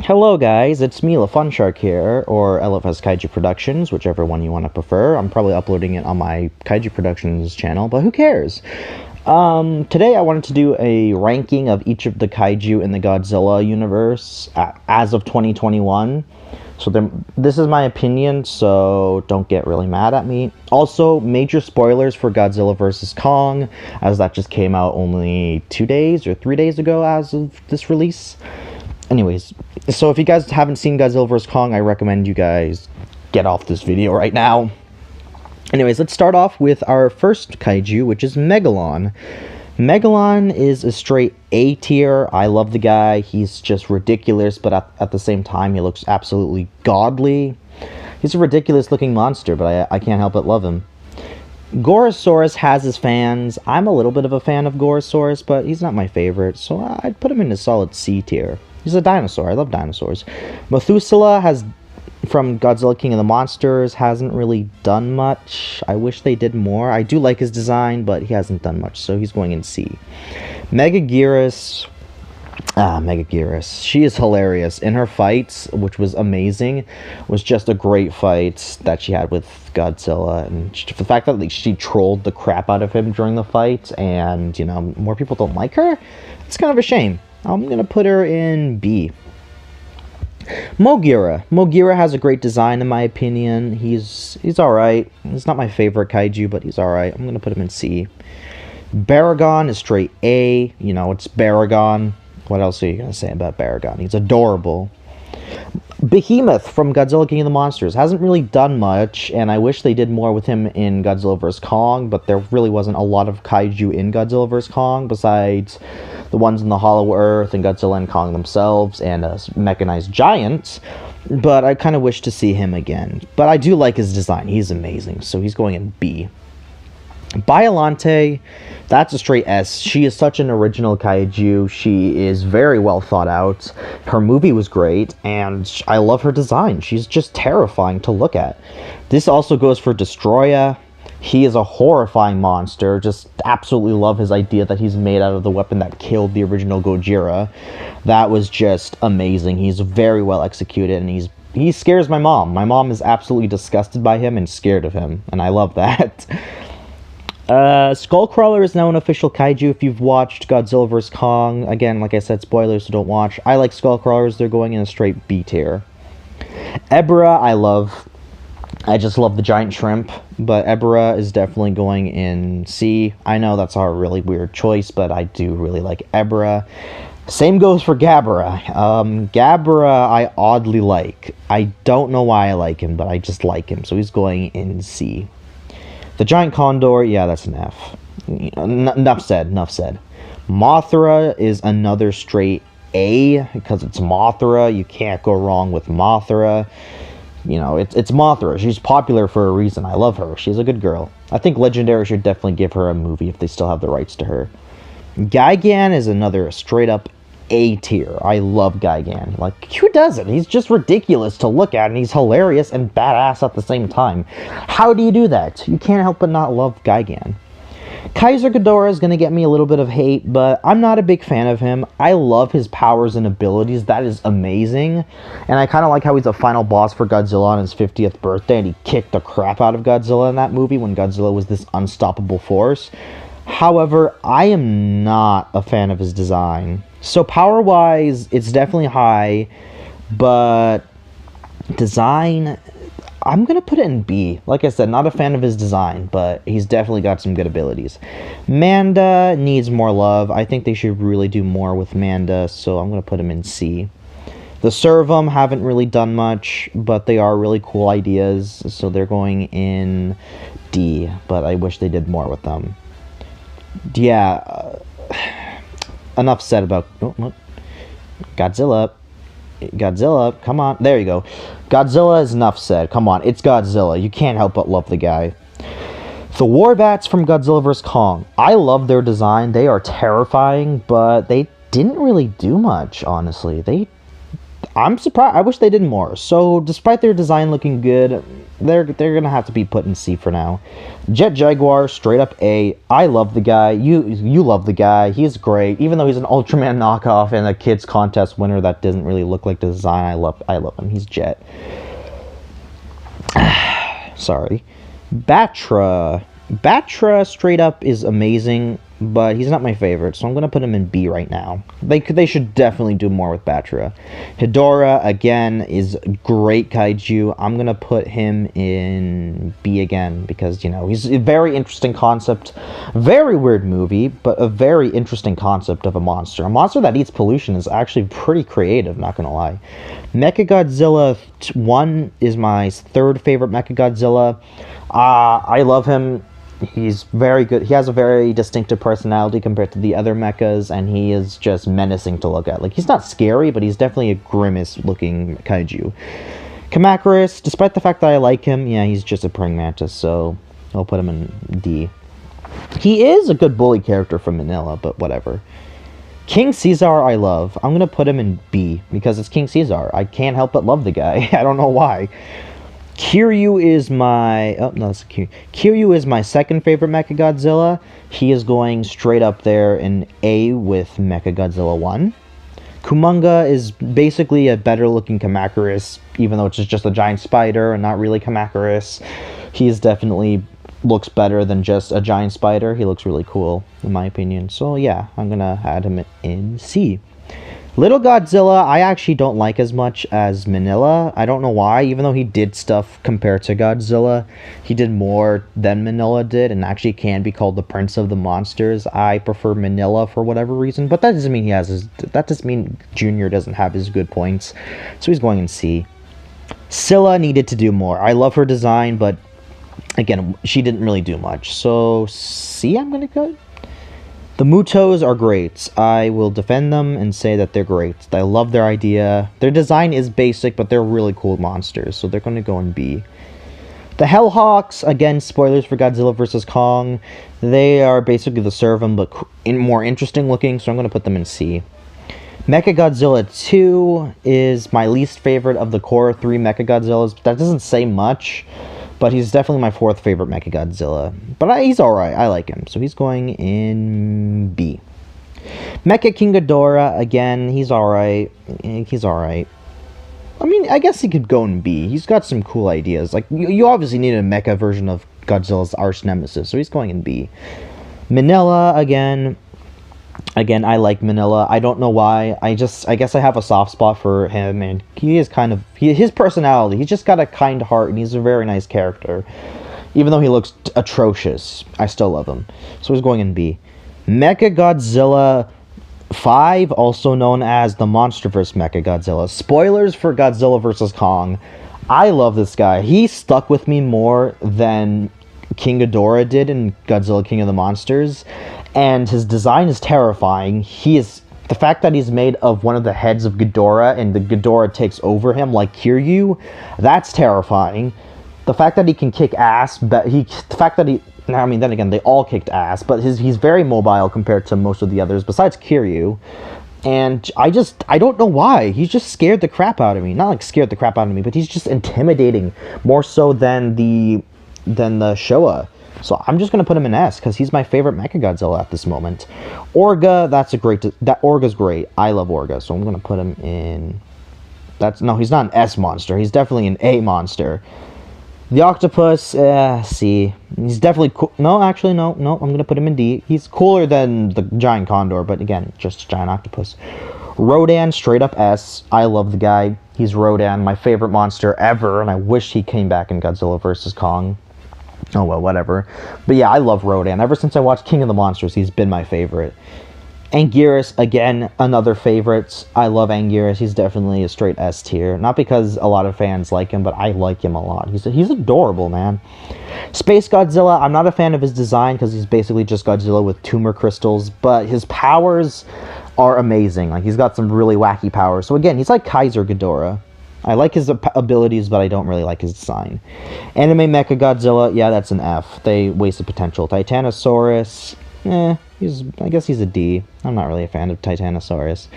Hello guys, it's me, LaFunShark here, or LFS Kaiju Productions, whichever one you want to prefer. I'm probably uploading it on my Kaiju Productions channel, but who cares? Today I wanted to do a ranking of each of the Kaiju in the Godzilla universe as of 2021. So this is my opinion, so don't get really mad at me. Also, major spoilers for Godzilla vs. Kong, as that just came out only 2 days or 3 days ago as of this release. Anyways, so if you guys haven't seen Godzilla vs. Kong, I recommend you guys get off this video right now. Anyways, let's start off with our first kaiju, which is Megalon. Megalon is a straight A tier. I love the guy. He's just ridiculous, but at the same time, he looks absolutely godly. He's a ridiculous looking monster, but I can't help but love him. Gorosaurus has his fans. I'm a little bit of a fan of Gorosaurus, but he's not my favorite, so I'd put him in a solid C tier. He's a dinosaur. I love dinosaurs. Methuselah from Godzilla King of the Monsters, hasn't really done much. I wish they did more. I do like his design, but he hasn't done much, so he's going in C. Megaguirus. Megaguirus. She is hilarious. In her fights, which was amazing, was just a great fight that she had with Godzilla. And the fact that she trolled the crap out of him during the fight, and, you know, more people don't like her, it's kind of a shame. I'm going to put her in B. Mogira. Mogira has a great design, in my opinion. He's alright. He's not my favorite kaiju, but he's alright. I'm going to put him in C. Baragon is straight A. You know, it's Baragon. What else are you going to say about Baragon? He's adorable. Behemoth from Godzilla King of the Monsters hasn't really done much, and I wish they did more with him in Godzilla vs. Kong, but there really wasn't a lot of kaiju in Godzilla vs. Kong besides the ones in the Hollow Earth and Godzilla and Kong themselves and a mechanized giant, but I kind of wish to see him again. But I do like his design. He's amazing, so he's going in B. Biollante, that's a straight S. She is such an original kaiju. She is very well thought out. Her movie was great, and I love her design. She's just terrifying to look at. This also goes for Destroya. He is a horrifying monster. Just absolutely love his idea that he's made out of the weapon that killed the original Gojira. That was just amazing. He's very well executed, and he scares my mom. My mom is absolutely disgusted by him and scared of him, and I love that. Skullcrawler is now an official kaiju if you've watched Godzilla vs. Kong. Again, like I said, spoilers, so don't watch. I like Skullcrawlers. They're going in a straight B tier. Ebra, I love. I just love the giant shrimp, but Ebra is definitely going in C. I know that's a really weird choice, but I do really like Ebra. Same goes for Gabara. Gabara I oddly like. I don't know why I like him, but I just like him, so he's going in C. The giant condor, yeah, that's an F. Enough said. Mothra is another straight A, because it's Mothra. You can't go wrong with Mothra. You know, it's Mothra. She's popular for a reason. I love her. She's a good girl. I think Legendary should definitely give her a movie if they still have the rights to her. Gigan is another straight-up A tier. I love Gigan. Like, who doesn't? He's just ridiculous to look at, and he's hilarious and badass at the same time. How do you do that? You can't help but not love Gigan. Kaiser Ghidorah is going to get me a little bit of hate, but I'm not a big fan of him. I love his powers and abilities. That is amazing. And I kind of like how he's a final boss for Godzilla on his 50th birthday, and he kicked the crap out of Godzilla in that movie when Godzilla was this unstoppable force. However, I am not a fan of his design. So power-wise, it's definitely high, but design, I'm going to put it in B. Like I said, not a fan of his design, but he's definitely got some good abilities. Manda needs more love. I think they should really do more with Manda, so I'm going to put him in C. The Servum haven't really done much, but they are really cool ideas, so they're going in D, but I wish they did more with them. Yeah, enough said about Godzilla. Godzilla, come on. There you go. Godzilla is enough said. Come on, it's Godzilla. You can't help but love the guy. The Warbats from Godzilla vs. Kong. I love their design. They are terrifying, but they didn't really do much, honestly. I'm surprised. I wish they did more. So, despite their design looking good, they're gonna have to be put in C for now. Jet Jaguar, straight up A. I love the guy. You love the guy. He's great. Even though he's an Ultraman knockoff and a kids contest winner that doesn't really look like the design. I love him. He's Jet. Sorry. Batra. Batra straight up is amazing, but he's not my favorite, so I'm gonna put him in B right now. They should definitely do more with Batra. Hedorah again is great kaiju. I'm gonna put him in B again because, you know, he's a very interesting concept, very weird movie, but a very interesting concept of a monster. A monster that eats pollution is actually pretty creative, not gonna lie. Mechagodzilla 1 is my third favorite Mechagodzilla. I love him. He's very good. He has a very distinctive personality compared to the other mechas, and he is just menacing to look at. Like, he's not scary, but he's definitely a grimace-looking kaiju. Kamacuras, despite the fact that I like him, yeah, he's just a praying mantis, so I'll put him in D. He is a good bully character from Manila, but whatever. King Caesar I love. I'm gonna put him in B, because it's King Caesar. I can't help but love the guy. I don't know why. Kiryu is my... Oh, no, that's Kiryu. Kiryu is my second favorite Mechagodzilla. He is going straight up there in A with Mechagodzilla 1. Kumonga is basically a better-looking Kamacuras, even though it's just a giant spider and not really Kamacuras. He's definitely looks better than just a giant spider. He looks really cool, in my opinion. So, yeah, I'm gonna add him in C. Little Godzilla, I actually don't like as much as Manila. I don't know why, even though he did stuff compared to Godzilla. He did more than Manila did, and actually can be called the Prince of the Monsters. I prefer Manila for whatever reason, but that doesn't mean that doesn't mean Junior doesn't have his good points. So he's going in C. Scylla needed to do more. I love her design, but again, she didn't really do much. So C, I'm gonna go. The Mutos are great. I will defend them and say that they're great. I love their idea. Their design is basic, but they're really cool monsters, so they're going to go in B. The Hellhawks, again, spoilers for Godzilla vs. Kong. They are basically the Servum, but more interesting looking, so I'm going to put them in C. Mechagodzilla 2 is my least favorite of the core 3 Mechagodzillas. That doesn't say much, but he's definitely my fourth favorite Mechagodzilla. But he's alright. I like him. So he's going in B. Mecha King Ghidorah, again, he's alright. He's alright. I mean, I guess he could go in B. He's got some cool ideas. Like, you obviously need a mecha version of Godzilla's arch nemesis, so he's going in B. Manila, again, I like Manila. I don't know why. I guess I have a soft spot for him, and he is kind of... his personality, he's just got a kind heart, and he's a very nice character. Even though he looks atrocious, I still love him. So he's going in B. Mechagodzilla 5, also known as the Monsterverse Mechagodzilla. Spoilers for Godzilla vs. Kong. I love this guy. He stuck with me more than King Ghidorah did in Godzilla King of the Monsters. And his design is terrifying. The fact that he's made of one of the heads of Ghidorah and the Ghidorah takes over him like Kiryu, that's terrifying. The fact that he can kick ass, then again, they all kicked ass, but he's very mobile compared to most of the others, besides Kiryu. And I don't know why. He's just scared the crap out of me. Not like scared the crap out of me, but he's just intimidating, more so than the Showa. So I'm just gonna put him in S because he's my favorite Mechagodzilla at this moment. Orga, Orga's great. I love Orga, so I'm gonna put him in. No, he's not an S monster. He's definitely an A monster. The octopus, C. He's definitely cool. No, actually, no. I'm gonna put him in D. He's cooler than the giant condor, but again, just a giant octopus. Rodan, straight up S. I love the guy. He's Rodan, my favorite monster ever, and I wish he came back in Godzilla vs. Kong. Oh, well, whatever. But yeah, I love Rodan. Ever since I watched King of the Monsters, he's been my favorite. Anguirus, again, another favorite. I love Anguirus. He's definitely a straight S tier. Not because a lot of fans like him, but I like him a lot. He's adorable, man. Space Godzilla, I'm not a fan of his design because he's basically just Godzilla with tumor crystals, but his powers are amazing. Like, he's got some really wacky powers. So again, he's like Kaiser Ghidorah. I like his abilities, but I don't really like his design. Anime Mechagodzilla, yeah, that's an F. They wasted potential. Titanosaurus, I guess he's a D. I'm not really a fan of Titanosaurus.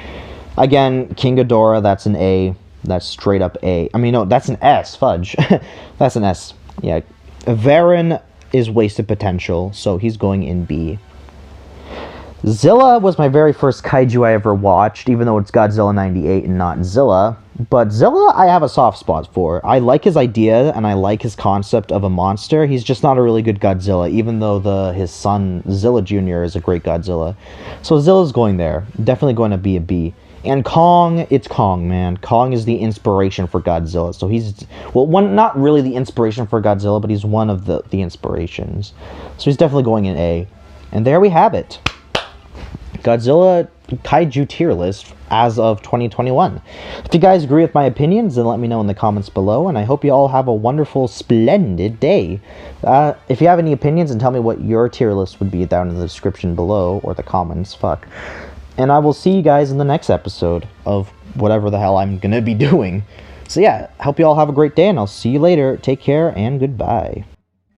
Again, King Ghidorah, that's an A. That's straight up A. I mean, no, that's an S. Fudge. That's an S. Yeah. Varen is wasted potential, so he's going in B. Zilla was my very first kaiju I ever watched, even though it's Godzilla 98 and not Zilla. But Zilla, I have a soft spot for. I like his idea, and I like his concept of a monster. He's just not a really good Godzilla, even though his son, Zilla Jr., is a great Godzilla. So Zilla's going there. Definitely going to be a B. And Kong, it's Kong, man. Kong is the inspiration for Godzilla. So he's, well, not really the inspiration for Godzilla, but he's one of the inspirations. So he's definitely going in A. And there we have it. Godzilla Kaiju tier list as of 2021. If you guys agree with my opinions, then let me know in the comments below, and I hope you all have a wonderful, splendid day. If you have any opinions, and tell me what your tier list would be down in the description below, or the comments, fuck. And I will see you guys in the next episode of whatever the hell I'm gonna be doing. So yeah, hope you all have a great day, and I'll see you later. Take care, and goodbye.